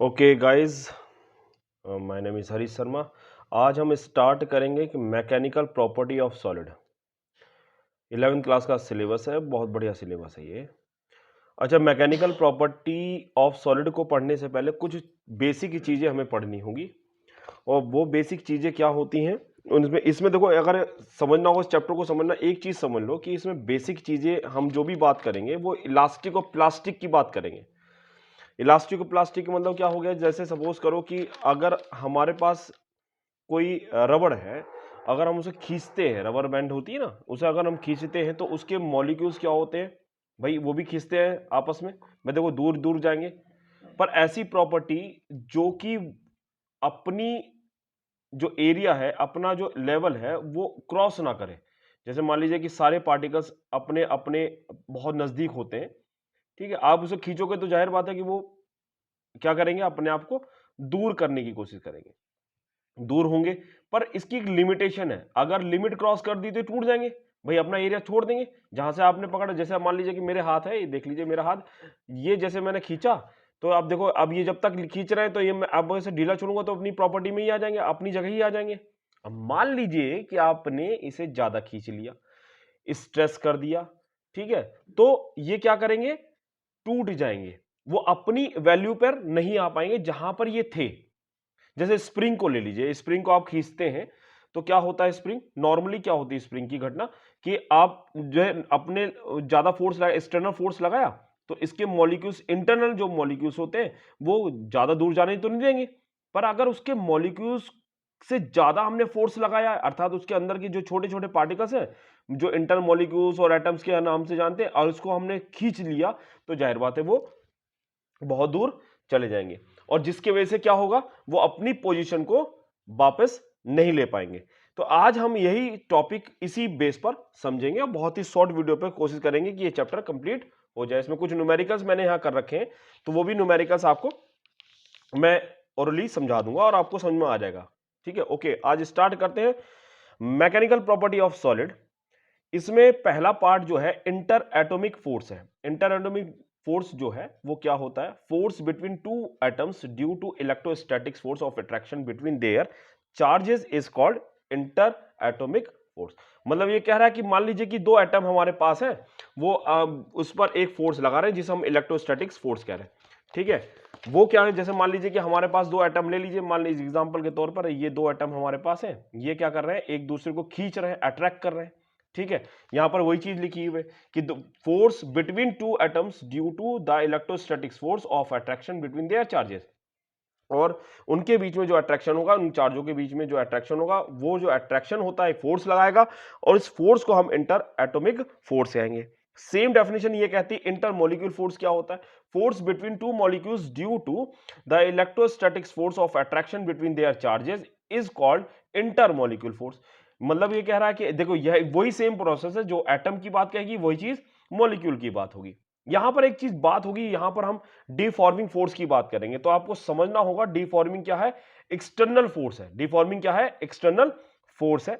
Okay guys, my name is Harish Sharma. आज हम start करेंगे कि mechanical property of solid. 11th class का सिलेबस है, बहुत बढ़िया सिलेबस है ये। अच्छा, मैकेनिकल प्रॉपर्टी ऑफ सॉलिड को पढ़ने से पहले कुछ बेसिक चीज़ें हमें पढ़नी होंगी। और वो बेसिक चीज़ें क्या होती हैं उनमें, इसमें देखो, अगर समझना हो इस चैप्टर को समझना, एक चीज़ समझ लो कि इसमें बेसिक चीज़ें हम जो भी बात करेंगे वो इलास्टिक और प्लास्टिक की बात करेंगे। इलास्टिक और प्लास्टिक का मतलब क्या हो गया, जैसे सपोज करो कि अगर हमारे पास कोई रबड़ है, अगर हम उसे खींचते हैं, रबर बैंड होती है ना, उसे अगर हम खींचते हैं तो उसके मॉलिक्यूल्स क्या होते हैं भाई, वो भी खींचते हैं आपस में। मैं देखो दूर दूर जाएंगे, पर ऐसी प्रॉपर्टी जो कि अपनी जो एरिया है, अपना जो लेवल है, वो क्रॉस ना करे। जैसे मान लीजिए कि सारे पार्टिकल्स अपने अपने बहुत नजदीक होते हैं, ठीक है, आप उसे खींचोगे तो जाहिर बात है कि वो क्या करेंगे, अपने आप को दूर करने की कोशिश करेंगे, दूर होंगे। पर इसकी एक लिमिटेशन है, अगर लिमिट क्रॉस कर दी तो टूट जाएंगे भाई, अपना एरिया छोड़ देंगे जहां से आपने पकड़ा। जैसे मान लीजिए कि मेरे हाथ है, ये देख लीजिए मेरा हाथ, ये जैसे मैंने खींचा, तो आप देखो, अब ये जब तक खींच रहे हैं तो ये मैं अब इसे ढीला छोड़ूंगा तो अपनी प्रॉपर्टी में ही आ जाएंगे, अपनी जगह ही आ जाएंगे। अब मान लीजिए कि आपने इसे ज्यादा खींच लिया, स्ट्रेस कर दिया, ठीक है, तो ये क्या करेंगे, टूट जाएंगे, वो अपनी वैल्यू पर नहीं आ पाएंगे जहां पर ये थे। जैसे स्प्रिंग को ले लीजिए, स्प्रिंग को आप खींचते हैं तो क्या होता है, स्प्रिंग नॉर्मली क्या होती है स्प्रिंग की घटना, कि आप जो है अपने ज्यादा फोर्स लगाया, एक्सटर्नल फोर्स लगाया, तो इसके मॉलिक्यूल्स, इंटरनल जो मॉलिक्यूल्स होते हैं वो ज्यादा दूर जाने तो नहीं देंगे। पर अगर उसके मॉलिक्यूल्स से ज्यादा हमने फोर्स लगाया, अर्थात उसके अंदर की जो छोटे छोटे पार्टिकल्स हैं, जो इंटर मॉलिक्यूल्स और एटम्स के नाम से जानते हैं, और उसको हमने खींच लिया, तो जाहिर बात है वो बहुत दूर चले जाएंगे, और जिसकी वजह से क्या होगा, वो अपनी पोजीशन को वापस नहीं ले पाएंगे। तो आज हम यही टॉपिक इसी बेस पर समझेंगे, और बहुत ही शॉर्ट वीडियो पर कोशिश करेंगे कि ये चैप्टर कंप्लीट हो जाए। इसमें कुछ न्यूमेरिकल्स मैंने यहां कर रखे हैं, तो वो भी न्यूमेरिकल्स आपको मैं ओरली समझा दूंगा और आपको समझ में आ जाएगा। ठीक है, ओके, आज स्टार्ट करते हैं मैकेनिकल प्रॉपर्टी ऑफ सॉलिड। इसमें पहला पार्ट जो है इंटर एटॉमिक फोर्स है। इंटर एटॉमिक फोर्स जो है वो क्या होता है, force between two atoms due to electrostatic force of attraction between their charges is called inter atomic force. मतलब ये कह रहा है कि मान लीजिए कि दो एटम हमारे पास है, वो उस पर एक फोर्स लगा रहे हैं जिसे हम इलेक्ट्रोस्टैटिक्स फोर्स कह रहे हैं। ठीक है, वो क्या है, जैसे मान लीजिए कि हमारे पास दो एटम ले लीजिए, मान लीजिए एग्जांपल के तौर पर ये दो एटम हमारे पास है, ये क्या कर रहे हैं, एक दूसरे को खींच रहे हैं, अट्रैक्ट कर रहे हैं। ठीक है, यहां पर वही चीज लिखी हुई है कि force between two atoms due to the electrostatic force of attraction between their charges. और उनके बीच में जो अट्रैक्शन होगा, उन चार्जों के बीच में जो अट्रैक्शन होगा, वो जो अट्रैक्शन होता है फोर्स लगाएगा, और इस फोर्स को हम इंटर एटॉमिक फोर्स कहेंगे। सेम डेफिनेशन ये कहती है इंटर मॉलिक्यूल फोर्स क्या होता है, force between two molecules due to the electrostatic force of attraction between their charges is called inter molecule force. मतलब ये कह रहा है कि देखो, यह वही सेम प्रोसेस है, जो एटम की बात कहेगी वही चीज मॉलिक्यूल की बात होगी। यहां पर एक चीज बात होगी, यहां पर हम डिफॉर्मिंग फोर्स की बात करेंगे, तो आपको समझना होगा डिफॉर्मिंग क्या है, एक्सटर्नल फोर्स है। डिफॉर्मिंग क्या है, एक्सटर्नल फोर्स है।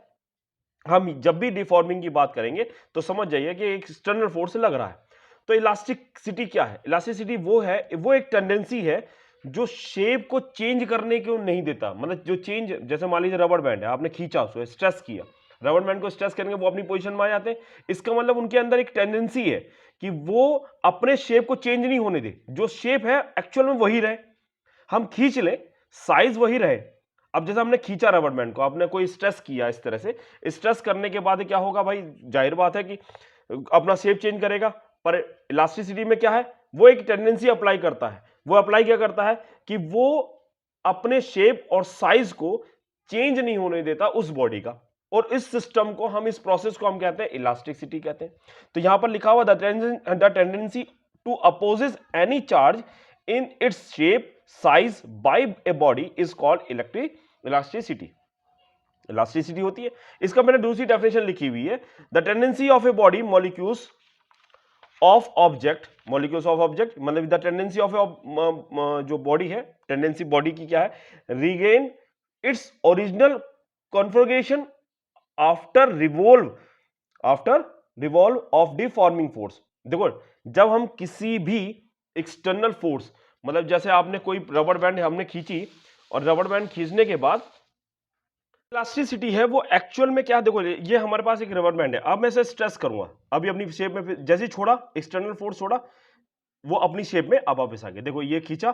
हम जब भी डिफॉर्मिंग की बात करेंगे तो समझ जाइए कि एक्सटर्नल फोर्स लग रहा है। तो इलास्टिसिटी क्या है, इलास्टिसिटी वो है, वो एक टेंडेंसी है जो शेप को चेंज करने को नहीं देता। मतलब जो चेंज, जैसे मान लीजिए रबड़ बैंड है, आपने खींचा, उसको स्ट्रेस किया, रबड़ बैंड को स्ट्रेस करेंगे, वो अपनी पोजीशन में आ जाते हैं। इसका मतलब उनके अंदर एक टेंडेंसी है कि वो अपने शेप को चेंज नहीं होने दे, जो शेप है एक्चुअल में वही रहे। हम खींच लें, साइज वही रहे। अब जैसे हमने खींचा रबड़ बैंड को, आपने कोई स्ट्रेस किया, इस तरह से स्ट्रेस करने के बाद क्या होगा भाई, जाहिर बात है कि अपना शेप चेंज करेगा। पर इलास्टिसिटी में क्या है, वो एक टेंडेंसी अप्लाई करता है। वो अप्लाई क्या करता है कि वो अपने शेप और साइज को चेंज नहीं होने देता उस बॉडी का। और इस सिस्टम को हम, इस प्रोसेस को हम कहते हैं इलास्टिसिटी कहते हैं। तो यहां पर लिखा हुआ the tendency to opposes any charge in its shape size by a body is called elasticity। Elasticity होती है। इसका मैंने दूसरी डेफिनेशन लिखी हुई है, the tendency of a body molecules of object, molecules of object मतलब द टेंडेंसी ऑफ जो बॉडी है, टेंडेंसी बॉडी की क्या है, regain its original configuration after revolve of deforming force. देखो, जब हम किसी भी एक्सटर्नल फोर्स मतलब जैसे आपने कोई रबर बैंड हमने खींची और रबर बैंड खींचने के बाद इलास्टिसिटी है वो एक्चुअल में क्या, देखो ये हमारे पास एक रबर बैंड है, अब मैं इसे स्ट्रेस करूंगा, अभी अपनी शेप में जैसे ही छोड़ा, एक्सटर्नल फोर्स छोड़ा, वो अपनी शेप में अब वापस आ गया। देखो ये खींचा,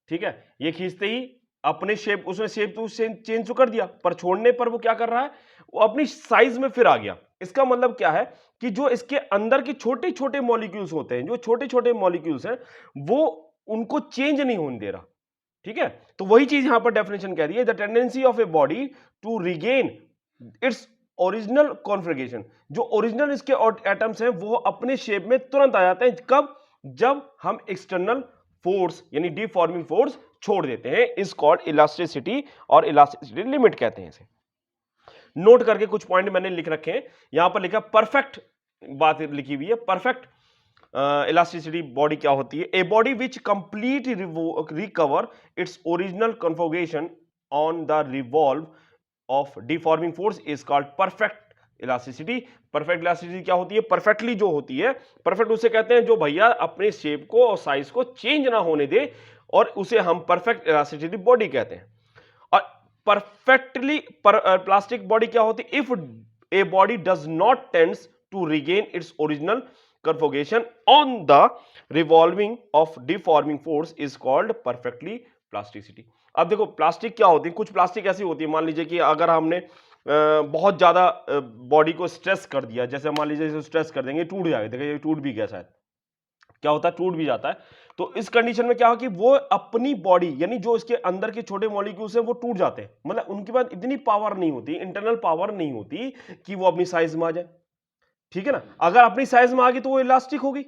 ठीक है, ये खींचते ही अपने शेप, उसने शेप तो चेंज तो कर दिया, पर छोड़ने पर वो क्या कर रहा है, वो अपनी साइज में फिर आ गया। इसका मतलब क्या है कि जो इसके अंदर के छोटे छोटे मॉलिक्यूल्स होते हैं, जो छोटे छोटे मॉलिक्यूल्स हैं, वो उनको चेंज नहीं होने दे रहा, ठीक है। तो वही चीज यहां पर डेफिनेशन कह रही है, the tendency of a body to regain its original configuration. जो ओरिजिनल इसके एटम्स हैं वो अपने शेप में तुरंत आ जाते हैं, कब, जब हम एक्सटर्नल फोर्स यानी डिफॉर्मिंग फोर्स छोड़ देते हैं, इस कॉल्ड इलास्टिसिटी, और इलास्टिसिटी लिमिट कहते हैं इसे। नोट करके कुछ पॉइंट मैंने लिख रखे हैं, यहां पर लिखा परफेक्ट बात लिखी हुई है, परफेक्ट इलास्टिसिटी बॉडी क्या होती है, a body which complete recover it's original conformation on the revolve of deforming force is called perfect elasticity. Perfect elasticity क्या होती है, परफेक्टली जो होती है, परफेक्ट उसे कहते हैं जो भैया अपने शेप को और साइज को चेंज ना होने दे, और उसे हम परफेक्ट इलास्टिसिटी बॉडी कहते हैं। और परफेक्टली प्लास्टिक बॉडी क्या होती है, if a body does not tends to regain its original conformation on the revolving of deforming force is called perfectly plasticity. अब देखो प्लास्टिक क्या होती है, कुछ प्लास्टिक ऐसी होती है, मान लीजिए कि अगर हमने बहुत ज्यादा बॉडी को स्ट्रेस कर दिया, जैसे मान लीजिए स्ट्रेस कर देंगे, टूट जाएगा, देखिए ये टूट भी गया, शायद क्या होता है, टूट भी जाता है। तो इस कंडीशन में क्या हो कि वो अपनी बॉडी यानी जो इसके अंदर के छोटे मॉलिक्यूल्स हैं वो टूट जाते हैं, मतलब उनके पास इतनी पावर नहीं होती, इंटरनल पावर नहीं होती कि वो अपनी साइज में आ जाए, ठीक है ना। अगर अपनी साइज में आ गई तो वो इलास्टिक होगी,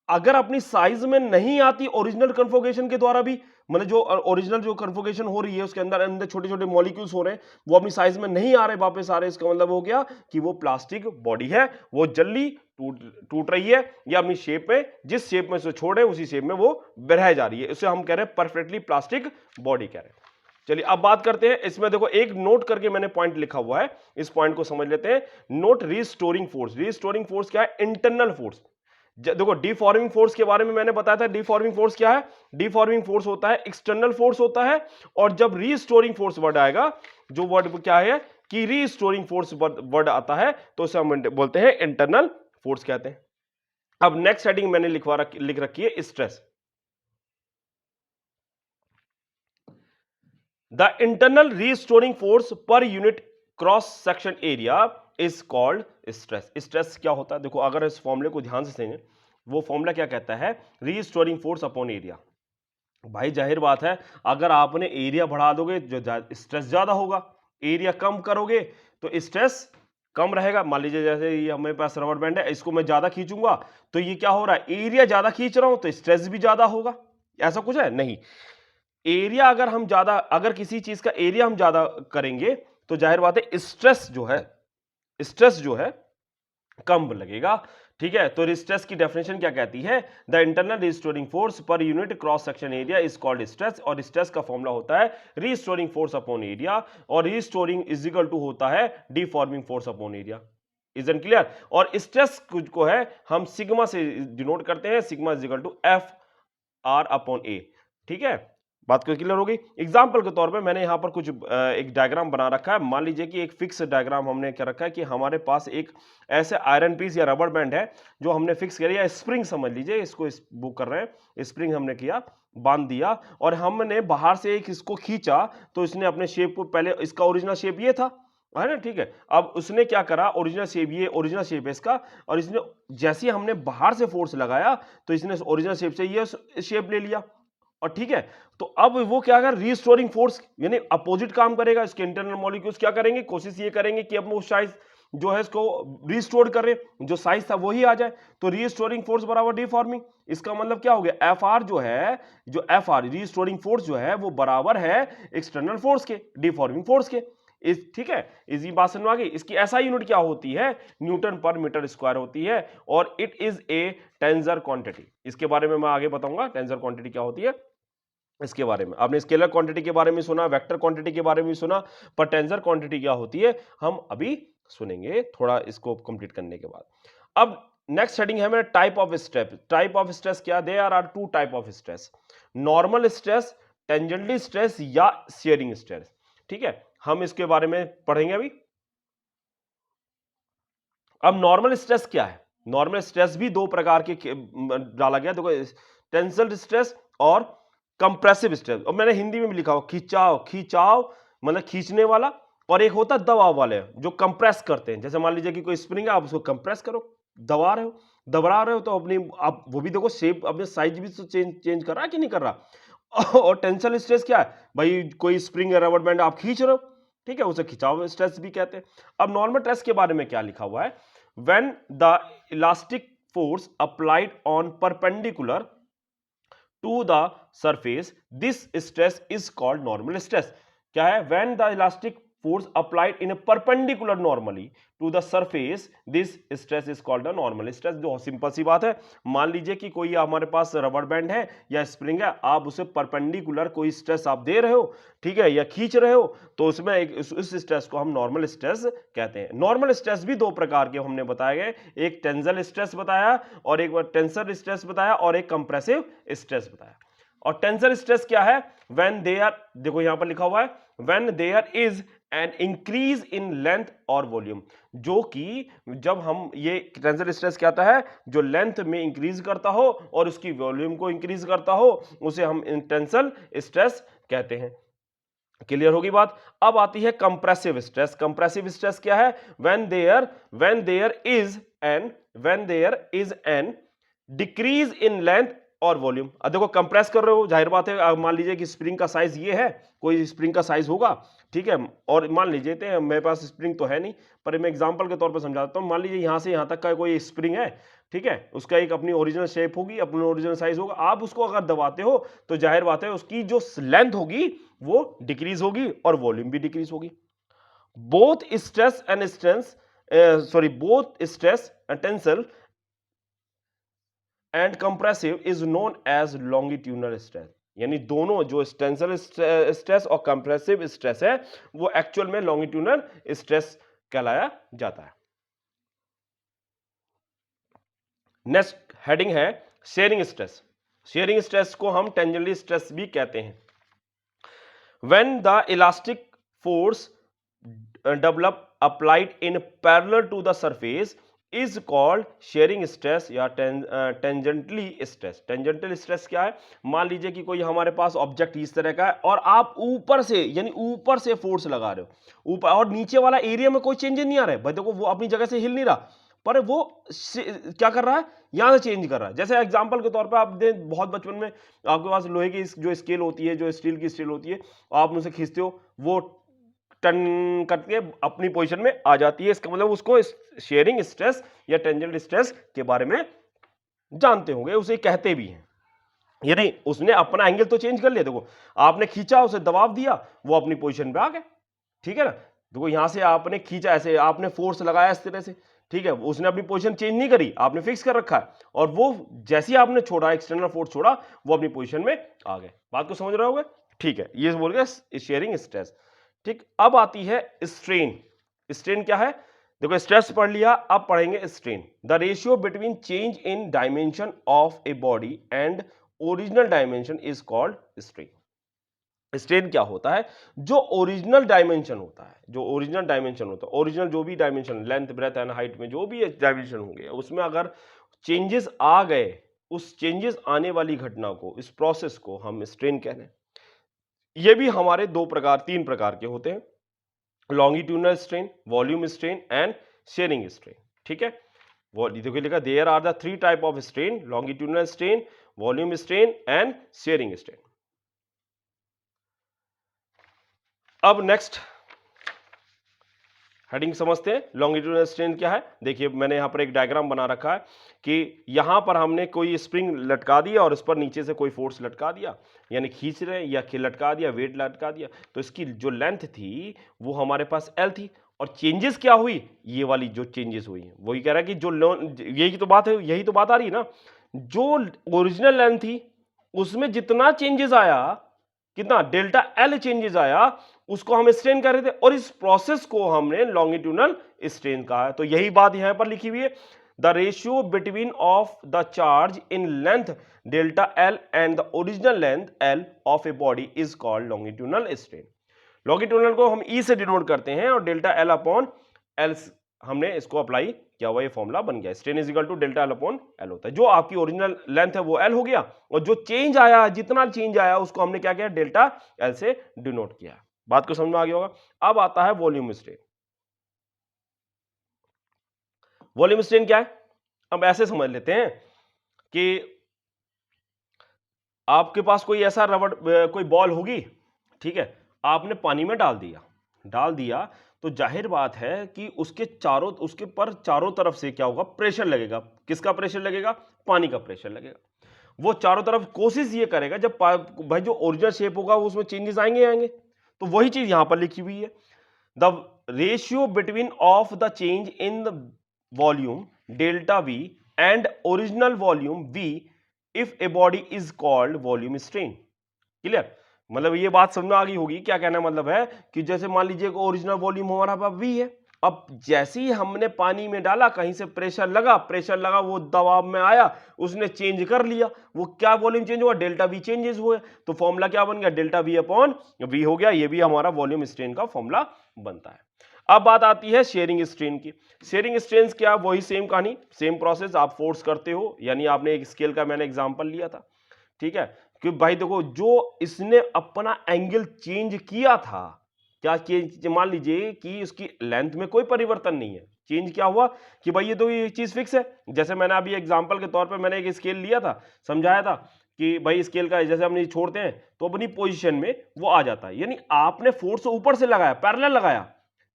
अगर अपनी साइज में नहीं आती ओरिजिनल कन्फॉर्मेशन के द्वारा भी, मतलब जो ओरिजिनल जो कन्फॉर्मेशन हो रही है उसके अंदर अंदर छोटे छोटे मॉलिक्यूल्स हो रहे हैं, वो अपनी साइज में नहीं आ रहे, वापस आ रहे, इसका मतलब हो गया कि वो प्लास्टिक बॉडी है, वो जल्दी टूट रही है, या अपनी शेप में, जिस शेप में से छोड़े उसी शेप में वो बरह जा रही है, इसे हम कह रहे हैं परफेक्टली प्लास्टिक बॉडी कह रहे हैं। चलिए अब बात करते हैं, इसमें देखो एक नोट करके मैंने पॉइंट लिखा हुआ है, इस पॉइंट को समझ लेते हैं। Note restoring force. Restoring force क्या है, इंटरनल फोर्स। देखो डिफॉर्मिंग फोर्स के बारे में मैंने बताया था, डिफॉर्मिंग फोर्स क्या है, डिफॉर्मिंग फोर्स होता है एक्सटर्नल फोर्स होता है, और जब रीस्टोरिंग फोर्स वर्ड आएगा, जो वर्ड क्या है कि रीस्टोरिंग फोर्स वर्ड आता है, तो उसे हम बोलते हैं इंटरनल फोर्स कहते हैं। अब नेक्स्ट हेडिंग मैंने लिख रखी है stress. The internal restoring force per unit cross section area is called stress. Stress क्या होता है, देखो अगर इस फॉर्मूले को ध्यान से समझें, वो फॉर्मूला क्या कहता है, रीस्टोरिंग फोर्स अपॉन एरिया। भाई जाहिर बात है, अगर आपने एरिया बढ़ा दोगे जो स्ट्रेस ज्यादा होगा, एरिया कम करोगे तो स्ट्रेस कम रहेगा। मान लीजिए जैसे ये हमारे पास रबर बैंड है, इसको मैं ज्यादा खींचूंगा तो ये क्या हो रहा है, एरिया ज्यादा खींच रहा हूं तो स्ट्रेस भी ज्यादा होगा, ऐसा कुछ है नहीं। एरिया अगर हम ज्यादा, अगर किसी चीज का एरिया हम ज्यादा करेंगे तो जाहिर बात है स्ट्रेस जो है कम लगेगा, ठीक है। तो स्ट्रेस की डेफिनेशन क्या कहती है, the internal restoring force per unit cross section area is called stress, और स्ट्रेस का फॉर्मूला होता है रिस्टोरिंग फोर्स अपॉन एरिया, और रिस्टोरिंग इज इक्वल टू होता है deforming force upon area. Isn't clear. और स्ट्रेस को है हम सिग्मा से डिनोट करते हैं, sigma is equal to F R upon A, ठीक है। बात को क्लियर हो गई। एग्जाम्पल के तौर पे मैंने यहां पर कुछ एक डायग्राम बना रखा है। मान लीजिए कि एक फिक्स डायग्राम हमने क्या रखा है कि हमारे पास एक ऐसे आयरन पीस या रबर बैंड है जो हमने फिक्स किया, या स्प्रिंग समझ लीजिए, इसको बुक कर रहे हैं, स्प्रिंग हमने किया, बांध दिया, और हमने बाहर से एक इसको खींचा तो इसने अपने शेप को, पहले इसका ओरिजिनल शेप ये था, है ना, ठीक है। अब उसने क्या करा, ओरिजिनल शेप, ये ओरिजिनल शेप है इसका, और इसने जैसे हमने बाहर से फोर्स लगाया तो इसने ओरिजिनल शेप से ये शेप ले लिया, और ठीक है। तो अब वो क्या कर, रीस्टोरिंग फोर्स यानी अपोजिट काम करेगा, इसके इंटरनल मॉलिक्यूल्स क्या करेंगे, कोशिश ये करेंगे कि अपना साइज जो है इसको रीस्टोर करें, जो साइज था वही आ जाए। तो रीस्टोरिंग फोर्स बराबर डिफॉर्मिंग, इसका मतलब क्या हो गया, एफ आर जो है, जो एफ आर रीस्टोरिंग फोर्स जो है वो बराबर है एक्सटर्नल फोर्स के, डिफॉर्मिंग फोर्स के। ठीक है, इसी बात समझ आ गई। इसकी एसआई यूनिट क्या होती है, न्यूटन पर मीटर स्क्वायर होती है, और it is a tensor quantity. इसके बारे में मैं आगे बताऊंगा टेंसर क्वांटिटी क्या होती है। इसके बारे में आपने स्केलर क्वांटिटी के बारे में सुना, वेक्टर क्वांटिटी के बारे में सुना, पर टेंसर क्वांटिटी क्या होती है हम अभी सुनेंगे, थोड़ा इसको कंप्लीट करने के बाद। अब नेक्स्ट हेडिंग है मेरा type of stress. Type of stress क्या, they are two type of stress, normal stress, tangentially stress या शेयरिंग स्ट्रेस। ठीक है, हम इसके बारे में पढ़ेंगे अभी। अब नॉर्मल स्ट्रेस क्या है? नॉर्मल स्ट्रेस भी दो प्रकार के डाला गया, देखो, टेंसल स्ट्रेस और कंप्रेसिव स्ट्रेस। और मैंने हिंदी में भी लिखा हुआ, खिंचाव, खिंचाव मतलब खींचने वाला, और एक होता है दबाव वाले जो कंप्रेस करते हैं। जैसे मान लीजिए कि कोई स्प्रिंग है, आप उसको कंप्रेस करो, दबा रहे हो, दबा रहे हो, तो अपनी आप वो भी देखो शेप, अपने साइज भी तो चेंज कर रहा है कि नहीं कर रहा। और टेंशन स्ट्रेस क्या है भाई, कोई स्प्रिंग रबर बैंड आप खींच रहे हो, ठीक है, उसे खिंचाव स्ट्रेस भी कहते हैं। अब नॉर्मल स्ट्रेस के बारे में क्या लिखा हुआ है, when the elastic force applied on perpendicular to the surface, this stress is called normal stress। क्या है, when the elastic force applied in a perpendicular normally to the surface, this stress is called a normal stress। जो simple सी बात है, मान लीजिए कि कोई हमारे पास रबर बैंड है या स्प्रिंग है, आप उसे परपेंडिकुलर कोई स्ट्रेस आप दे रहे हो, ठीक है, या खींच रहे हो, तो उसमें इस स्ट्रेस को हम नॉर्मल स्ट्रेस कहते हैं। नॉर्मल स्ट्रेस भी दो प्रकार के हमने बताए गए, एक टेंसल स्ट्रेस बताया और एक टेंसर स्ट्रेस बताया और एक कंप्रेसिव स्ट्रेस बताया। और टेंसर स्ट्रेस क्या है, व्हेन दे आर, देखो यहां पर लिखा हुआ है, when there is an increase in length और वॉल्यूम, जो कि जब हम ये टेंसर स्ट्रेस क्या आता है, जो लेंथ में इंक्रीज करता हो और उसकी वॉल्यूम को इंक्रीज करता हो, उसे हम टेंसल स्ट्रेस कहते हैं। क्लियर होगी बात। अब आती है कंप्रेसिव स्ट्रेस। कंप्रेसिव स्ट्रेस क्या है, when there is an decrease in length और वॉल्यूम। अब देखो कंप्रेस कर रहे हो, जाहिर बात है, मान लीजिए कि स्प्रिंग का साइज ये है, कोई स्प्रिंग का साइज होगा, ठीक है, और मान लीजिए मेरे पास स्प्रिंग तो है नहीं, पर मैं एग्जांपल के तौर पर समझाता हूं। मान लीजिए यहां से यहां तक का कोई स्प्रिंग है, ठीक है, उसका एक अपनी ओरिजिनल शेप होगी, अपना ओरिजिनल साइज होगा, आप उसको अगर दबाते हो तो जाहिर बात है उसकी जो लेंथ होगी वो डिक्रीज होगी और वॉल्यूम भी डिक्रीज होगी। Both stress and stress both stress tensile and compressive is known as longitudinal stress. यानी दोनों जो टेंसल स्ट्रेस और कंप्रेसिव स्ट्रेस है वो एक्चुअल में लॉन्गिट्यूडनल स्ट्रेस कहलाया जाता है। नेक्स्ट हेडिंग है शेयरिंग स्ट्रेस। शेयरिंग स्ट्रेस को हम टेंजेंटली स्ट्रेस भी कहते हैं। When the elastic force develop applied in parallel to the surface is called shearing stress या tangentially stress। tangential stress क्या है, मान लीजिए कि कोई हमारे पास ऑब्जेक्ट इस तरह का है और आप ऊपर से, यानी ऊपर से फोर्स लगा रहे हो ऊपर, और नीचे वाला एरिया में कोई चेंज नहीं आ रहा है भाई, देखो वो अपनी जगह से हिल नहीं रहा, पर वो क्या कर रहा है, यहां से चेंज कर रहा है। जैसे एग्जांपल के तौर पे आप बहुत बचपन में आपके पास लोहे की जो स्केल होती है, जो स्टील की स्केल होती है, आप उनसे खींचते हो, वो टर्न करके अपनी पोजीशन में आ जाती है। इसका मतलब उसको शेयरिंग स्ट्रेस या टेंजेंट स्ट्रेस के बारे में जानते होंगे, उसे कहते भी हैं। यानी उसने अपना एंगल तो चेंज कर लिया, देखो आपने खींचा, उसे दबाव दिया, वो अपनी पोजीशन पे आ गया, ठीक है ना। देखो यहां से आपने खींचा, ऐसे आपने फोर्स लगाया इस तरह से, ठीक है, उसने अपनी पोजीशन चेंज नहीं करी, आपने फिक्स कर रखा है, और वो जैसे ही आपने छोड़ा, एक्सटर्नल फोर्स छोड़ा, वो अपनी पोजीशन में आ गए। बात को समझ रहे होगे, ठीक है, ये बोल गए शेयरिंग स्ट्रेस। ठीक, अब आती है स्ट्रेन। स्ट्रेन क्या है, देखो स्ट्रेस पढ़ लिया, अब पढ़ेंगे strain. The ratio between change in dimension of a body and original dimension is called strain. Strain क्या होता है, जो ओरिजिनल डायमेंशन होता है, जो ओरिजिनल डायमेंशन होता है, ओरिजिनल जो भी dimension, length breadth and height में जो भी डायमेंशन होंगे, उसमें अगर चेंजेस आ गए, उस चेंजेस आने वाली घटना को, इस प्रोसेस को हम स्ट्रेन कह रहे हैं। ये भी हमारे तीन प्रकार के होते हैं, longitudinal strain, volume strain and shearing strain. ठीक है, वो देखो लिखा, there are the three type of strain, longitudinal strain, volume strain and shearing strain. अब नेक्स्ट हेडिंग समझते हैं, लॉन्गिट्यूडनल स्ट्रेन क्या है। देखिए मैंने यहां पर एक डायग्राम बना रखा है कि यहां पर हमने कोई स्प्रिंग लटका दिया और उस पर नीचे से कोई फोर्स लटका दिया, यानी खींच रहे हैं या लटका दिया, वेट लटका दिया, तो इसकी जो लेंथ थी वो हमारे पास L थी, और चेंजेस क्या हुई, ये वाली जो चेंजेस हुई है, वही कह रहा है कि जो यही तो बात है, यही तो बात आ रही है ना, जो ओरिजिनल लेंथ थी उसमें जितना चेंजेस आया, कितना डेल्टा L चेंजेस आया, उसको हम स्ट्रेन कर रहे थे, और इस प्रोसेस को हमने लॉन्गिट्यूडनल स्ट्रेन कहा है। तो यही बात यहां पर लिखी हुई है, the ratio between of the charge in length delta L and the original length L of a body is called longitudinal strain. Longitudinal को हम ई से डिनोट करते हैं और डेल्टा एल अपॉन एल हमने इसको अप्लाई किया हुआ, ये फॉर्मूला बन गया। Strain is equal to delta L upon L होता है। जो आपकी ओरिजिनल लेंथ है वो एल हो गया और जो चेंज आया, जितना चेंज आया उसको हमने क्या किया, डेल्टा एल से डिनोट किया। बात को समझ में आ गया होगा। अब आता है वॉल्यूम स्ट्रेन। वॉल्यूम स्ट्रेन क्या है, अब ऐसे समझ लेते हैं कि आपके पास कोई ऐसा रबड़, कोई बॉल होगी, ठीक है, आपने पानी में डाल दिया तो जाहिर बात है कि उसके पर चारों तरफ से क्या होगा, प्रेशर लगेगा। किसका प्रेशर लगेगा, पानी का प्रेशर लगेगा। वो चारों तरफ कोशिश ये करेगा, जब भाई जो ओरिजिनल शेप होगा उसमें चेंजेस आएंगे। तो वही चीज यहां पर लिखी हुई है, the ratio between of the change in the volume delta we and original volume we if a body is called volume strain. Clear, मतलब ये बात समझ में आ गई होगी। क्या कहना मतलब है कि जैसे मान लीजिए ओरिजिनल वॉल्यूम हमारा पास वी है, अब जैसे ही हमने पानी में डाला, कहीं से प्रेशर लगा, वो दबाव में आया, उसने चेंज कर लिया, वो क्या वॉल्यूम चेंज हुआ, डेल्टा वी चेंजेस हुए। तो फॉर्मूला क्या बन गया, डेल्टा वी अपॉन वी हो गया। ये भी हमारा वॉल्यूम स्ट्रेन का फॉर्मूला बनता है। अब बात आती है शेयरिंग स्ट्रेन की। शेयरिंग स्ट्रेन क्या, वही सेम कहानी, सेम प्रोसेस। आप फोर्स करते हो, यानी आपने एक स्केल का मैंने एग्जांपल लिया था, ठीक है, कि भाई देखो जो इसने अपना एंगल चेंज किया था, क्या चेंज, मान लीजिए कि उसकी लेंथ में कोई परिवर्तन नहीं है, चेंज क्या हुआ कि भाई ये तो ये चीज फिक्स है। जैसे मैंने अभी एग्जांपल के तौर पे मैंने एक स्केल लिया था, समझाया था कि भाई स्केल का जैसे हम छोड़ते हैं तो अपनी पोजीशन में वो आ जाता है, यानी आपने फोर्स ऊपर से लगाया, पैरेलल लगाया,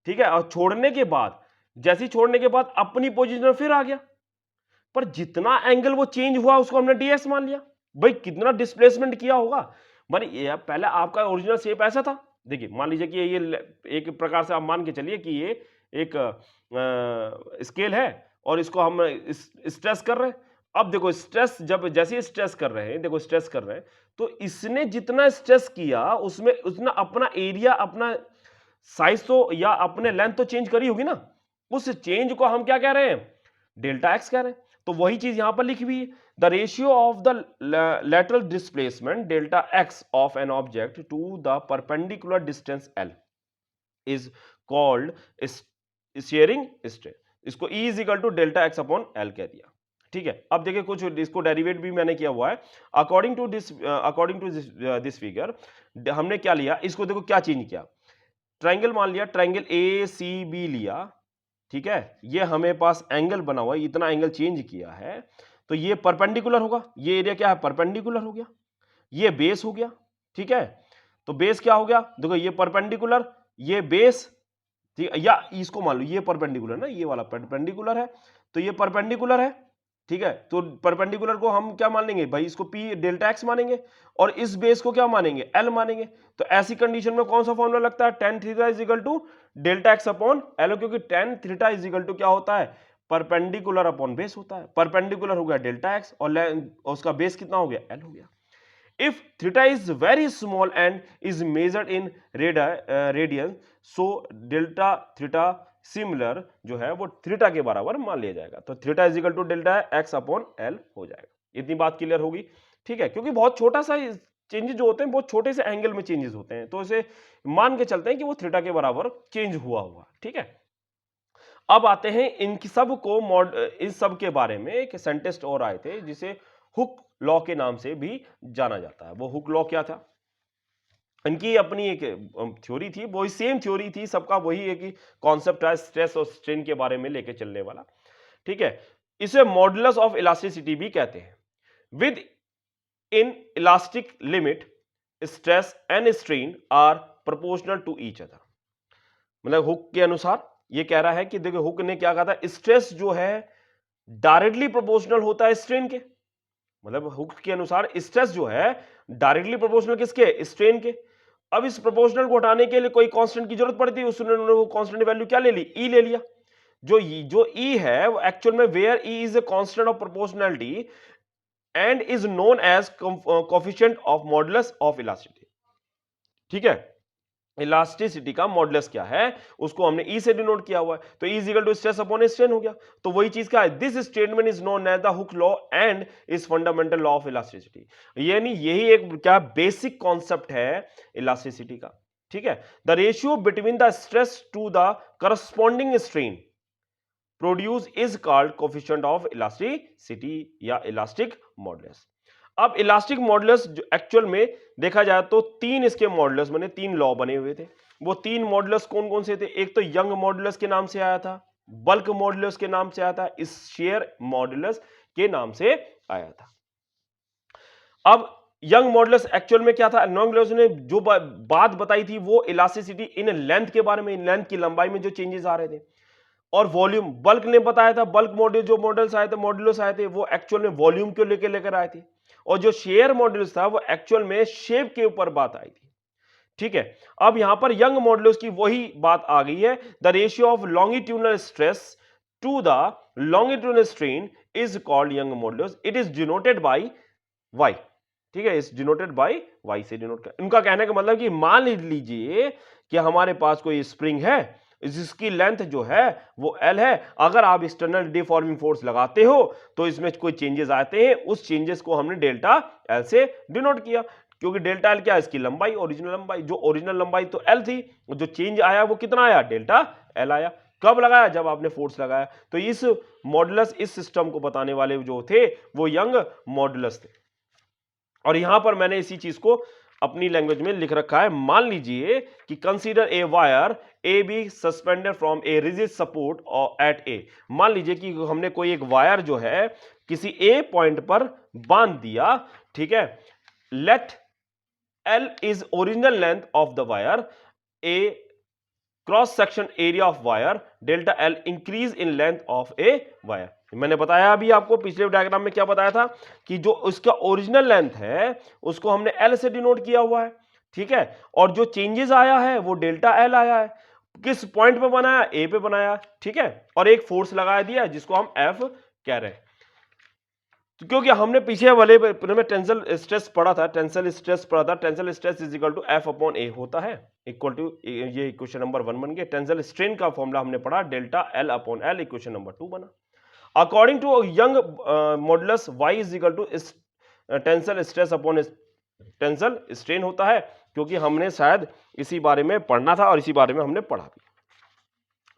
ठीक है, और छोड़ने के बाद, जैसे ही छोड़ने के बाद अपनी पोजीशन में फिर आ गया, पर जितना एंगल वो चेंज हुआ उसको हमने डीएस मान लिया। भाई कितना डिस्प्लेसमेंट किया होगा, माने ये पहले आपका ओरिजिनल शेप ऐसा था। देखिए मान लीजिए कि ये एक प्रकार से आप मान के चलिए कि ये एक स्केल है और इसको हम स्ट्रेस कर रहे हैं। अब देखो स्ट्रेस, जब जैसे स्ट्रेस कर रहे हैं, देखो स्ट्रेस कर रहे हैं, तो इसने जितना स्ट्रेस किया उसमें उसने अपना एरिया, अपना साइज तो या अपने लेंथ तो चेंज करी होगी ना, उस चेंज को हम क्या कह रहे हैं, डेल्टा एक्स कह रहे हैं। तो वही चीज यहां पर लिखी हुई है, the ratio of the lateral displacement delta x of an object to the perpendicular distance l is called shearing strain। इसको E is equal to delta x upon l कह दिया, ठीक है। अब देखिए कुछ इसको डेरिवेट भी मैंने किया हुआ है। अकॉर्डिंग टू दिस फिगर हमने क्या लिया, इसको देखो क्या चेंज किया, ट्राइंगल मान लिया, ट्राइंगल ए सी बी लिया, ठीक है, ये हमें पास एंगल बना हुआ है, इतना एंगल चेंज किया है, तो ये परपेंडिकुलर होगा, ये एरिया क्या है, परपेंडिकुलर हो गया, ये बेस हो गया, ठीक है। तो बेस क्या हो गया, देखो ये परपेंडिकुलर, ये बेस, ठीक है, या इसको मान लो ये परपेंडिकुलर ना, ये वाला परपेंडिकुलर है, तो ये परपेंडिकुलर है, ठीक है। तो परपेंडिकुलर को हम क्या मान लेंगे भाई, इसको पी डेल्टा एक्स मानेंगे और इस बेस को क्या मानेंगे, एल मानेंगे। तो ऐसी कंडीशन में कौन सा फॉर्मूला लगता है, tan theta is equal to delta X upon L, क्योंकि tan theta is equal to क्या होता है, परपेंडिकुलर अपॉन बेस होता है। परपेंडिकुलर हो गया डेल्टा एक्स और उसका बेस कितना हो गया, एल हो गया। If theta is very small and is measured in radians, so delta theta similar जो है वो थीटा के बराबर मान लिया जाएगा। तो theta is equal to delta X upon L हो जाएगा। इतनी बात क्लियर होगी, ठीक है, क्योंकि बहुत छोटा सा चेंजेस जो होते हैं बहुत छोटे से एंगल में चेंजेस होते हैं, तो इसे मान के चलते हैं कि वो थीटा के बराबर चेंज हुआ, ठीक है। अब आते हैं इनकी सब को इस सब के बारे में एक साइंटिस्ट और आए थे जिसे हुक लॉ के नाम से भी जाना जाता है। वो हुक लॉ क्या था, इनकी अपनी एक थ्योरी थी, वही सेम थ्योरी थी, सबका वही एक कॉन्सेप्ट है, स्ट्रेस और स्ट्रेन के बारे में लेके चलने वाला, ठीक है। इसे मॉडुलस ऑफ इलास्टिसिटी भी कहते हैं। Within elastic limit stress and strain are proportional to each other. मतलब हुक के अनुसार ये कह रहा है कि देखो हुक ने क्या कहा था, स्ट्रेस जो है डायरेक्टली प्रोपोर्शनल होता है स्ट्रेन के, मतलब हुक के अनुसार स्ट्रेस जो है डायरेक्टली प्रोपोर्शनल किसके, स्ट्रेन के। अब इस प्रोपोर्शनल को हटाने के लिए कोई कांस्टेंट की जरूरत पड़ती है, उसने वो कांस्टेंट वैल्यू क्या ले ली, ई ले लिया। जो ई है वो एक्चुअल में where E is a constant of proportionality and is known as coefficient of modulus of elasticity, ठीक है। इलास्टिसिटी का मॉडुलस क्या है, उसको हमने ई से डिनोट किया हुआ है, तो E is equal to stress upon strain हो गया। तो वही चीज क्या है, this statement is known as the Hooke law and is fundamental law of elasticity. यानी यही एक क्या बेसिक कॉन्सेप्ट है इलास्टिसिटी का। ठीक है, the ratio between the stress to the corresponding strain produce is called coefficient of elasticity या elastic modulus. अब इलास्टिक मॉडुलस एक्चुअल में देखा जाए तो तीन इसके मॉडुलस बने, तीन लॉ बने हुए थे। वो तीन मॉडुलस कौन कौन से थे, एक तो यंग मॉडुलस के नाम से आया था, बल्क मॉडुलस के नाम से आया था, इस शेयर मॉडुलस के नाम से आया था। अब यंग मॉडुलस एक्चुअल में क्या था, यंग मॉडुलस ने जो बात बताई थी वो इलास्टिसिटी इन लेंथ के बारे में, इन लेंथ की लंबाई में जो चेंजेस आ रहे थे। और वॉल्यूम बल्क ने बताया था, बल्क मॉड्यूल जो मॉडल्स आए थे, मॉड्यूलस आए थे, वो एक्चुअल में वॉल्यूम को लेकर आए थे। और जो शेयर मॉड्यूल्स था वो एक्चुअल में शेप के ऊपर बात आई थी। ठीक है, अब यहां पर यंग मॉड्यूल्स की वही बात आ गई है, the ratio of longitudinal stress to the longitudinal strain is called Young modulus, it is denoted by Y. ठीक है, इस डिनोटेड बाय वाई से डिनोट कर, उनका कहने का मतलब कि मान लीजिए कि हमारे पास कोई स्प्रिंग है जिसकी लेंथ जो है वो L है, अगर आप एक्सटर्नल डिफॉर्मिंग फोर्स लगाते हो तो इसमें कोई चेंजेस आते हैं, उस चेंजेस को हमने डेल्टा L से डिनोट किया, क्योंकि डेल्टा L क्या है, इसकी लंबाई, ओरिजिनल लंबाई, जो ओरिजिनल लंबाई तो L थी, जो चेंज आया वो कितना आया, डेल्टा L आया। कब लगाया, जब आपने फोर्स लगाया। तो इस मॉडुलस, इस सिस्टम को बताने वाले जो थे वो यंग मॉडुलस थे। और यहां पर मैंने इसी चीज को अपनी लैंग्वेज में लिख रखा है, मान लीजिए कि consider a wire A B suspended from a rigid support at A. मान लीजिए कि हमने कोई एक वायर जो है किसी ए पॉइंट पर बांध दिया। ठीक है, let L is original length of the wire, A cross section area of wire, delta L increase in length of a wire. मैंने बताया अभी आपको पिछले डायग्राम में क्या बताया था कि जो उसका ओरिजिनल लेंथ है उसको हमने एल से डिनोट किया हुआ है। ठीक है, और जो चेंजेस आया है वो डेल्टा एल आया है। किस पॉइंट पे बनाया, ए पे बनाया। ठीक है, और एक फोर्स लगा दिया जिसको हम एफ कह रहे हैं। तो क्योंकि हमने पीछे वाले में टेंसल स्ट्रेस पढ़ा था, टेंसल स्ट्रेस पढ़ा था, tensile stress is equal to F upon A होता है, इक्वल टू, ये इक्वेशन नंबर 1 बन गया। टेंसल स्ट्रेन का फॉर्मूला हमने पढ़ा, delta L upon L, equation number 2 बना। According to Young modulus Y is equal to tensile stress upon tensile strain होता है, क्योंकि हमने शायद इसी बारे में पढ़ना था और इसी बारे में हमने पढ़ा भी।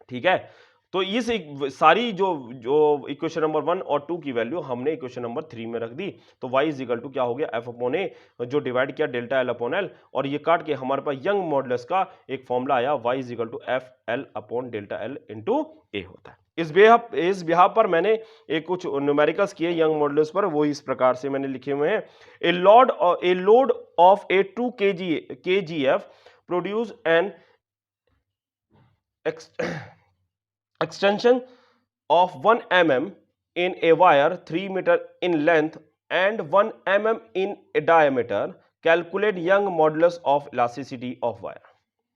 ठीक है, तो इस सारी जो इक्वेशन नंबर 1 और 2 की वैल्यू हमने इक्वेशन नंबर 3 में रख दी। तो y इज इक्वल टू क्या हो गया, एफ अपॉन ए, जो डिवाइड किया डेल्टा एल अपॉन एल, और ये काट के हमारे पास यंग मॉडुलस का एक फॉर्मूला आया, y is equal to F L upon delta L into A होता है। इस बिहार पर मैंने एक कुछ न्यूमेरिकल्स किए यंग मॉडुलस पर, वो इस प्रकार से मैंने लिखे हुए हैं। A load of A 2 kgf produce an extension of 1 mm in a wire 3 meter in length and 1 mm in a diameter, calculate young modulus of elasticity of wire।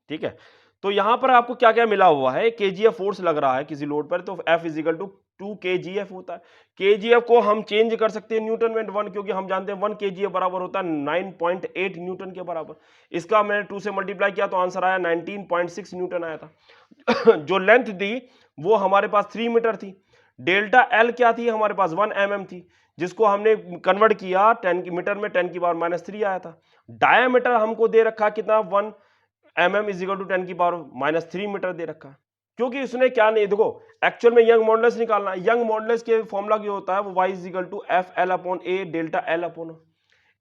ठीक है, तो यहां पर आपको क्या क्या मिला हुआ है, kgf फोर्स लग रहा है किसी लोड पर, तो F is equal to 2 kgf होता है। kgf को हम चेंज कर सकते हैं न्यूटन में 1, क्योंकि हम जानते हैं 1 kgf बराबर होता है 9.8 न्यूटन के बराबर। इसका मैंने 2 से मल्टीप्लाई किया तो आंसर आया 19.6 न्यूटन आया था। जो लेंथ दी वो हमारे पास 3 मीटर थी, डेल्टा एल क्या थी हमारे पास 1 mm थी, जिसको हमने कन्वर्ट किया 10 की मीटर में, 10 की पावर -3 आया था। डायमीटर हमको दे रखा कितना, 1 mm इज इक्वल टू 10 की पावर -3 मीटर दे रखा है, क्योंकि उसने क्या नहीं, देखो एक्चुअल में यंग मॉडुलस निकालना है। यंग मॉडुलस के फॉर्मूला क्या होता है, वो y is equal to F L upon A delta L upon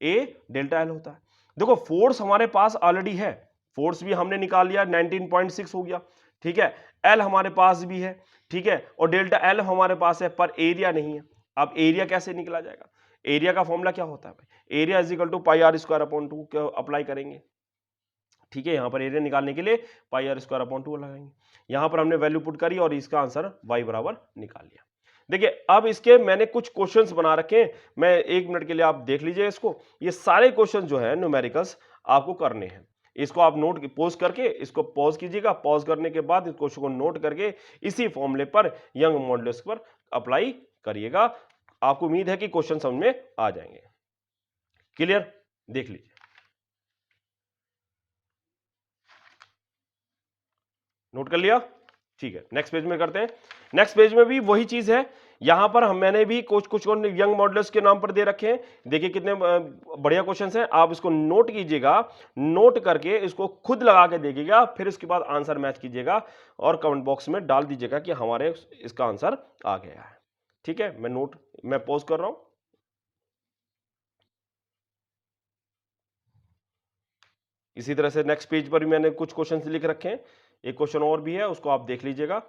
A delta L होता है। देखो फोर्स हमारे पास ऑलरेडी है, फोर्स भी हमने निकाल लिया, 19.6 हो गया। ठीक है, एल हमारे पास भी है। ठीक है, और डेल्टा एल हमारे पास है, पर एरिया नहीं है। अब एरिया कैसे निकला जाएगा, एरिया का फॉर्मूला क्या होता है भाई, area is equal to pi r square upon 2 apply करेंगे। ठीक है, यहां पर एरिया निकालने के लिए पाई आर स्क्वायर अपॉन 2 लगाएंगे। यहां पर हमने वैल्यू पुट करी और इसका आंसर y बराबर निकाल लिया। देखिए अब इसके मैंने कुछ क्वेश्चंस बना रखे हैं, मैं 1 मिनट के लिए आप देख लीजिए इसको। ये सारे क्वेश्चन जो है न्यूमेरिकल्स आपको करने हैं, इसको आप नोट पॉज करके इसको पॉज कीजिएगा, पॉज करने के बाद इस क्वेश्चन को नोट करके इसी फॉर्मूले पर यंग मॉडुलस पर अप्लाई करिएगा। आपको उम्मीद है कि क्वेश्चन समझ में आ जाएंगे। क्लियर, देख लीजिए। नोट कर लिया? ठीक है, नेक्स्ट पेज में करते हैं। नेक्स्ट पेज में भी वही चीज है, यहां पर मैंने भी कुछ यंग मॉडल्स के नाम पर दे रखे हैं। देखिए कितने बढ़िया क्वेश्चंस हैं, आप इसको नोट कीजिएगा, नोट करके इसको खुद लगा के देखिएगा, फिर उसके बाद आंसर मैच कीजिएगा और कमेंट बॉक्स में डाल दीजिएगा कि हमारे इसका आंसर आ गया है। ठीक है, मैं पॉज कर रहा हूं। इसी तरह से नेक्स्ट पेज पर भी मैंने कुछ क्वेश्चंस लिख रखे हैं, एक क्वेश्चन और भी है, उसको आप देख लीजिएगा।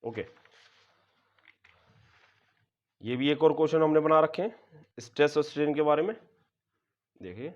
ओके, ये भी एक और क्वेश्चन हमने बना रखे हैं स्ट्रेस और स्ट्रेन के बारे में। देखिए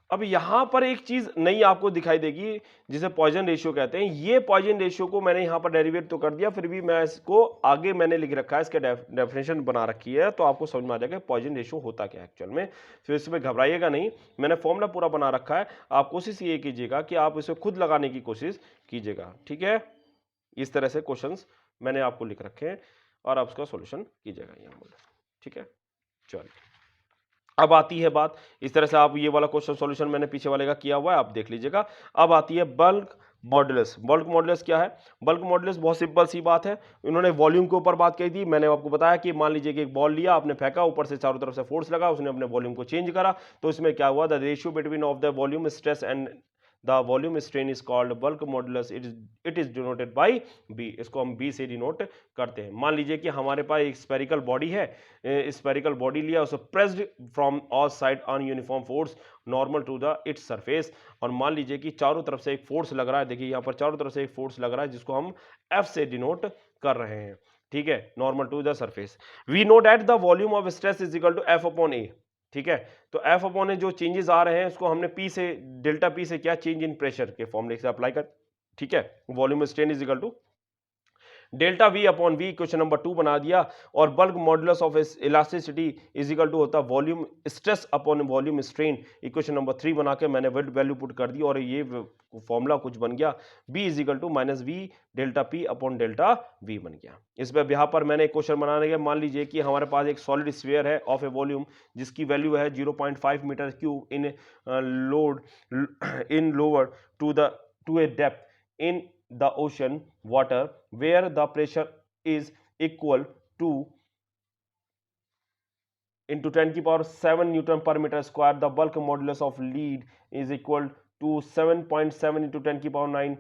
अब यहां पर एक चीज नई आपको दिखाई देगी जिसे पॉइजन रेशियो कहते हैं। ये पॉइजन रेशियो को मैंने यहां पर डेरिवेट तो कर दिया, फिर भी मैं इसको आगे मैंने लिख रखा है, इसके डेफिनेशन बना रखी है, तो आपको समझ में आ जाएगा पॉइजन रेशियो होता क्या है एक्चुअल में। फिर इसमें घबराइएगा नहीं, मैंने फॉर्मूला पूरा बना रखा है, आप कोशिश ये कीजिएगा कि आप इसे खुद लगाने की कोशिश कीजिएगा। ठीक है, इस तरह से क्वेश्चंस मैंने आपको लिख रखे हैं और आप उसका सॉल्यूशन कीजिएगा यहाँ पर। ठीक है, चलिए अब आती है बात, इस तरह से आप ये वाला क्वेश्चन सॉल्यूशन मैंने पीछे वाले का किया हुआ है, आप देख लीजिएगा। अब आती है बल्क मॉडुलस। बल्क मॉडुलस क्या है? बल्क मॉडुलस बहुत सिंपल सी बात है, इन्होंने वॉल्यूम के ऊपर बात कही थी। मैंने आपको बताया कि मान लीजिए कि एक बॉल लिया, आपने फेंका, ऊपर से चारों तरफ से फोर्स लगा, उसने अपने वॉल्यूम को चेंज करा, तो इसमें क्या हुआ, the ratio between of the volume stress and the volume strain is called bulk modulus, it is denoted by B. इसको हम बी से डिनोट करते हैं। मान लीजिए कि हमारे पास एक स्पेरिकल बॉडी है, स्पेरिकल बॉडी लिया, उसको pressed from all side on uniform force normal to the its surface, और मान लीजिए कि चारों तरफ से एक फोर्स लग रहा है। देखिए यहाँ पर चारों तरफ से एक फोर्स लग रहा है जिसको हम एफ से डिनोट कर रहे हैं। ठीक है, normal to the surface. We know that the volume of stress is equal to F upon A. ठीक है, तो एफ अपॉन ए जो चेंजेस आ रहे हैं उसको हमने पी से, डेल्टा पी से क्या, चेंज इन प्रेशर के फॉर्मूले से अप्लाई कर। ठीक है, volume strain is equal to delta V upon V, question number 2 बना दिया। और bulk modulus of elasticity is equal to होता है volume stress upon volume strain, equation number 3 बना के मैंने वैल्यू पुट कर दी और ये फॉर्मूला कुछ बन गया, B is equal to minus V delta P upon delta V बन गया। इस पर यहाँ पर मैंने एक क्वेश्चन बनाने के, मान लीजिए कि हमारे पास एक सॉलिड स्फीयर है ऑफ ए वॉल्यूम जिसकी वैल्यू है 0.5 metre cube in load in lower to a depth in the ocean water where the pressure is equal to into 10 की power 7 Newton per meter square. The bulk modulus of lead is equal to 7.7 into 10 की power 9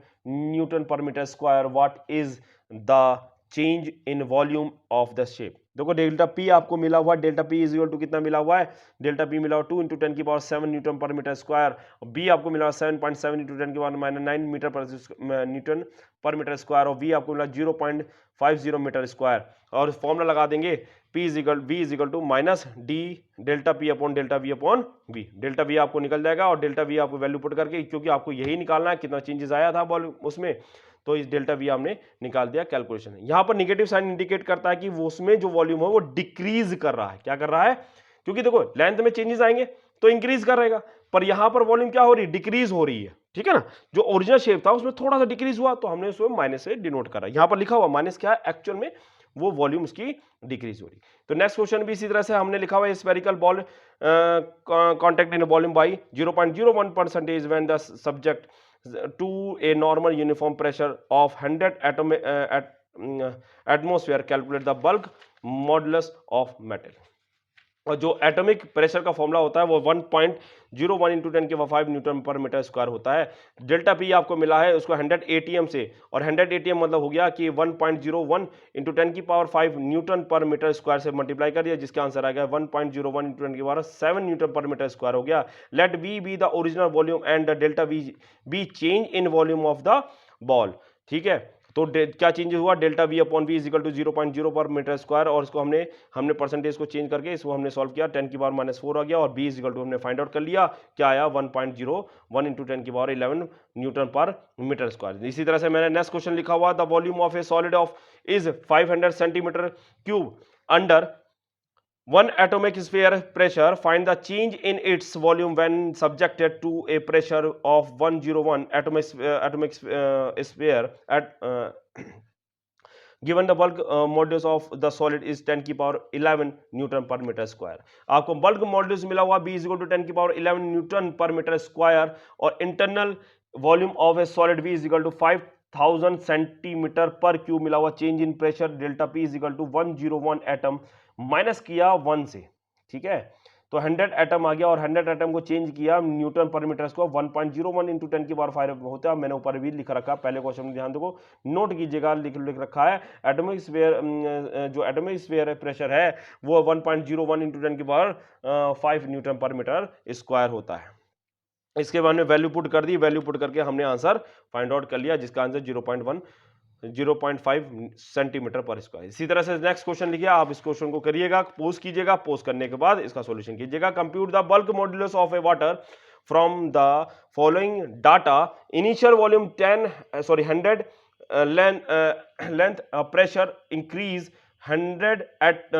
Newton per meter square. What is the change in volume of the shape? देखो delta P आपको मिला हुआ, delta P is equal to कितना मिला हुआ है, delta P मिला हुआ 2 इंटू 10 की power 7 newton per metre square, B आपको मिला हुआ 7.7 इंटू 10 की power minus 9 metre per newton per metre square, और वी आपको मिला 0.50 मीटर स्क्वायर। और फॉर्मूला लगा देंगे P is equal V is equal to minus D delta P upon delta V upon V. Delta V आपको निकल जाएगा और डेल्टा वी आपको वैल्यू पुट करके, क्योंकि आपको यही निकालना है कितना चेंजेस आया था बॉल उसमें, तो इस डेल्टा वी हमने निकाल दिया कैलकुलेशन। यहां पर नेगेटिव साइन इंडिकेट करता है कि वो उसमें जो वॉल्यूम है वो डिक्रीज कर रहा है। क्या कर रहा है? क्योंकि देखो लेंथ में चेंजेस आएंगे तो इंक्रीज कर रहेगा, पर यहां पर वॉल्यूम क्या हो रही है, डिक्रीज हो रही है। ठीक है ना, जो ओरिजिनल शेप था उसमें थोड़ा सा डिक्रीज हुआ तो हमने उसको माइनस से डिनोट करा। यहां पर लिखा हुआ माइनस क्या है, एक्चुअल में वो वॉल्यूम उसकी डिक्रीज हो रही। तो नेक्स्ट क्वेश्चन भी इसी तरह से हमने लिखा हुआ है, spherical ball contact in volume by 0.01% when the subject to a normal uniform pressure of 100 atmosphere. Calculate the bulk modulus of metal. और जो एटॉमिक प्रेशर का फॉर्मूला होता है वो 1.01 इंटू 10 के 5 न्यूटन पर मीटर स्क्वायर होता है। डेल्टा पी आपको मिला है उसको 100 एटीएम से, और 100 एटीएम मतलब हो गया कि 1.01 इंटू 10 की power 5 Newton per metre square से मल्टीप्लाई कर दिया, जिसका आंसर आ गया 1.01 इंटू 10 की power 7 newton per metre square हो गया। Let V be the original volume and the delta V be change in volume of the ball. ठीक है, तो क्या चेंज हुआ, delta V upon V is equal to 0.0 per metre square, और इसको हमने परसेंटेज को चेंज करके इसको हमने सॉल्व किया, 10 की पावर -4 आ गया, और बी इज इक्वल टू हमने फाइंड आउट कर लिया, क्या आया 1.01 इंटू 10 की power 11 newton per metre square. इसी तरह से मैंने नेक्स्ट क्वेश्चन लिखा हुआ, the volume of a solid of is 500 centimetre cube under one atomic sphere pressure, find the change in its volume when subjected to a pressure of 101 atomic sphere at given the bulk modulus of the solid is 10 की power 11 newton per metre square. आपको bulk modulus मिला हुआ b is equal to 10 की power 11 newton per metre square और internal volume of a solid v is equal to 5000 centimetre per cube मिला हुआ। Change in pressure delta p is equal to 101 atom minus किया 1 से, ठीक है, तो 100 atom आ गया और 100 एटम को चेंज किया Newton per metre square 1.01 into 10 की पावर 5 होता है। मैंने ऊपर भी लिख रखा, पहले क्वेश्चन में ध्यान देखो, नोट कीजिएगा, लिख रखा है एटॉमिक स्फीयर, जो एटॉमिक स्फीयर प्रेशर है वो 1.01 इंटू 10 की power 5 Newton per metre square होता है। इसके बाद में वैल्यू पुट कर दी, वैल्यू पुट करके हमने आंसर फाइंड आउट कर लिया जिसका आंसर 0.5 सेंटीमीटर पर स्क्वायर। इसी तरह से नेक्स्ट क्वेश्चन लिखिए, आप इस क्वेश्चन को करिएगा, पोज कीजिएगा, पोज करने के बाद इसका सॉल्यूशन कीजिएगा। Compute the bulk modulus of a water from the following data, initial volume 100 length pressure increase 100 at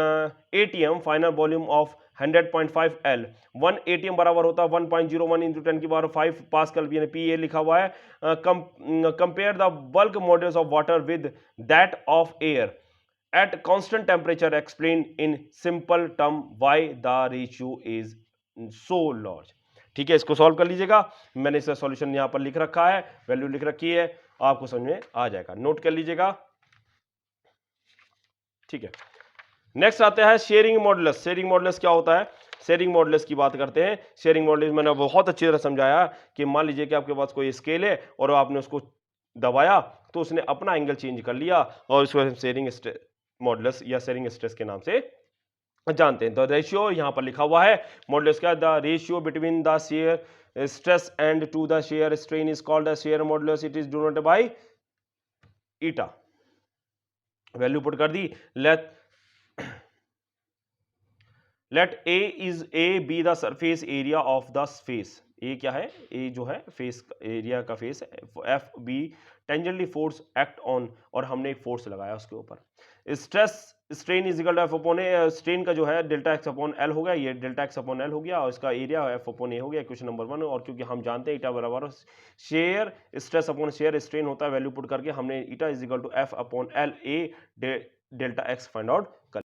atm, final volume of 100.5 L, 1 atm बराबर होता है 1.01 इंटू 10 की पावर 5 पास्कल, पी ए लिखा हुआ है। Compare the bulk modulus of water with that of air at constant temperature, explain in simple term why the ratio is so large. ठीक है, इसको सॉल्व कर लीजिएगा, मैंने इसका सॉल्यूशन यहां पर लिख रखा है, वैल्यू लिख रखी है, आपको समझ में आ जाएगा, नोट कर लीजिएगा। ठीक है, नेक्स्ट आता है शेयरिंग मॉडुलस। शेयरिंग मॉडुलस क्या होता है? शेयरिंग मॉडुलस की बात करते हैं। शेयरिंग मॉडुलस मैंने बहुत अच्छी तरह समझाया कि मान लीजिए कि आपके पास कोई स्केल है और आपने उसको दबाया तो उसने अपना एंगल चेंज कर लिया और इसको शेयरिंग मॉडुलस या शेयरिंग स्ट्रेस के नाम से जानते हैं। तो रेशियो यहां पर लिखा हुआ है, मॉडुलस क्या, the ratio between the shear stress and to the shear strain is called the shear modulus, it is denoted by eta. Value put कर दी, let A be the surface area of the face. A क्या है? A जो है face area का face है, F be tangentially force act on, और हमने एक फोर्स लगाया उसके ऊपर। Stress strain is equal to F upon A, strain का जो है डेल्टा एक्स अपॉन एल हो गया, ये डेल्टा एक्स अपॉन एल हो गया, और इसका एरिया एफ अपॉन ए हो गया, क्वेश्चन नंबर 1। और क्योंकि हम जानते हैं ईटा बराबर shear stress upon shear strain होता है, वैल्यू पुट करके हमने eta is equal to F upon L A delta X find out कर